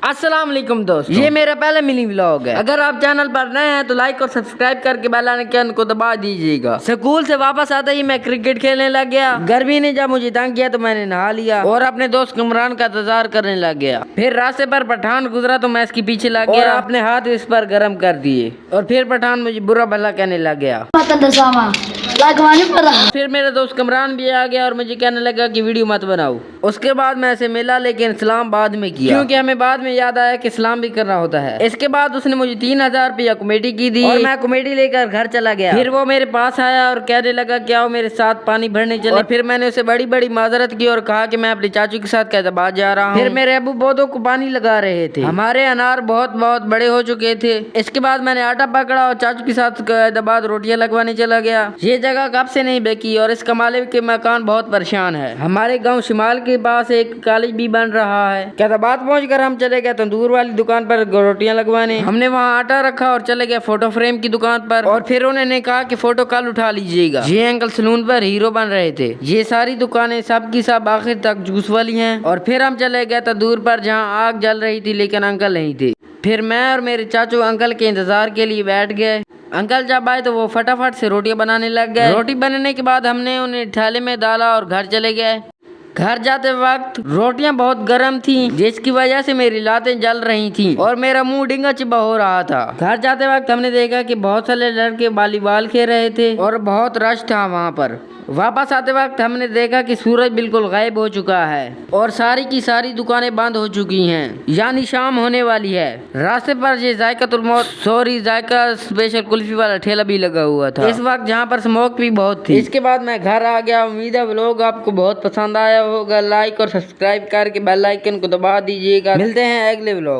अस्सलाम वालेकुम दोस्तों, ये मेरा पहला मिनी व्लॉग है। अगर आप चैनल पर नए हैं तो लाइक और सब्सक्राइब करके बेल आइकन को दबा दीजिएगा। स्कूल से वापस आते ही मैं क्रिकेट खेलने लग गया। गर्मी ने जब मुझे तंग किया तो मैंने नहा लिया और अपने दोस्त कमरान का इंतजार करने लग गया। फिर रास्ते पर पठान गुजरा तो मैं इसके पीछे लग गया और अपने हाथ इस पर गर्म कर दिए और फिर पठान मुझे बुरा भला कहने लग गया। फिर मेरा दोस्त कमरान भी आ गया और मुझे कहने लगा कि वीडियो मत बनाओ। उसके बाद मैं ऐसे मिला लेकिन सलाम बाद में किया क्योंकि हमें बाद में याद आया कि सलाम भी करना होता है। इसके बाद उसने मुझे 3000 रुपया कमेटी की दी और मैं कमेटी लेकर घर चला गया। फिर वो मेरे पास आया और कहने लगा कि आओ मेरे साथ पानी भरने चले। और फिर मैंने उसे बड़ी बड़ी माजरत की और कहा कि मैं अपने चाचू के साथ कैदाबाद जा रहा हूँ। फिर मेरे अबू पौधों को पानी लगा रहे थे। हमारे अनार बहुत बहुत बड़े हो चुके थे। इसके बाद मैंने आटा पकड़ा और चाचू के साथ कैदाबाद रोटियां लगवाने चला गया। ये जगह कब से नहीं बेकी और इस कमाले के मकान बहुत परेशान है। हमारे गांव शिमाल के पास एक कॉलेज भी बन रहा है। कैदाबाद पहुंचकर हम चले गए तंदूर वाली दुकान पर रोटियां लगवाने। हमने वहां आटा रखा और चले गए फोटो फ्रेम की दुकान पर और फिर उन्होंने कहा कि फोटो कल उठा लीजिएगा। ये अंकल सलून पर हीरो बन रहे थे। ये सारी दुकानें सब की सब आखिर तक जूस वाली हैं। और फिर हम चले गए तंदूर पर जहाँ आग जल रही थी लेकिन अंकल नहीं थे। फिर मैं और मेरे चाचू अंकल के इंतजार के लिए बैठ गए। अंकल जब आए तो वो फटाफट से रोटियां बनाने लग गए। रोटी बनने के बाद हमने उन्हें थाली में डाला और घर चले गए। घर जाते वक्त रोटियां बहुत गर्म थी जिसकी वजह से मेरी लातें जल रही थीं और मेरा मुंह डिंगा चिपा हो रहा था। घर जाते वक्त हमने देखा कि बहुत सारे लड़के वॉलीबॉल खेल रहे थे और बहुत रश था वहां पर। वापस आते वक्त हमने देखा कि सूरज बिल्कुल गायब हो चुका है और सारी की सारी दुकानें बंद हो चुकी हैं, यानी शाम होने वाली है। रास्ते पर ये जायका स्पेशल कुल्फी वाला ठेला भी लगा हुआ था इस वक्त, जहाँ पर स्मोक भी बहुत थी। इसके बाद मैं घर आ गया। उम्मीद है व्लॉग आपको बहुत पसंद आया होगा। लाइक और सब्सक्राइब करके बेल आइकन को दबा दीजिएगा। मिलते हैं अगले व्लॉग।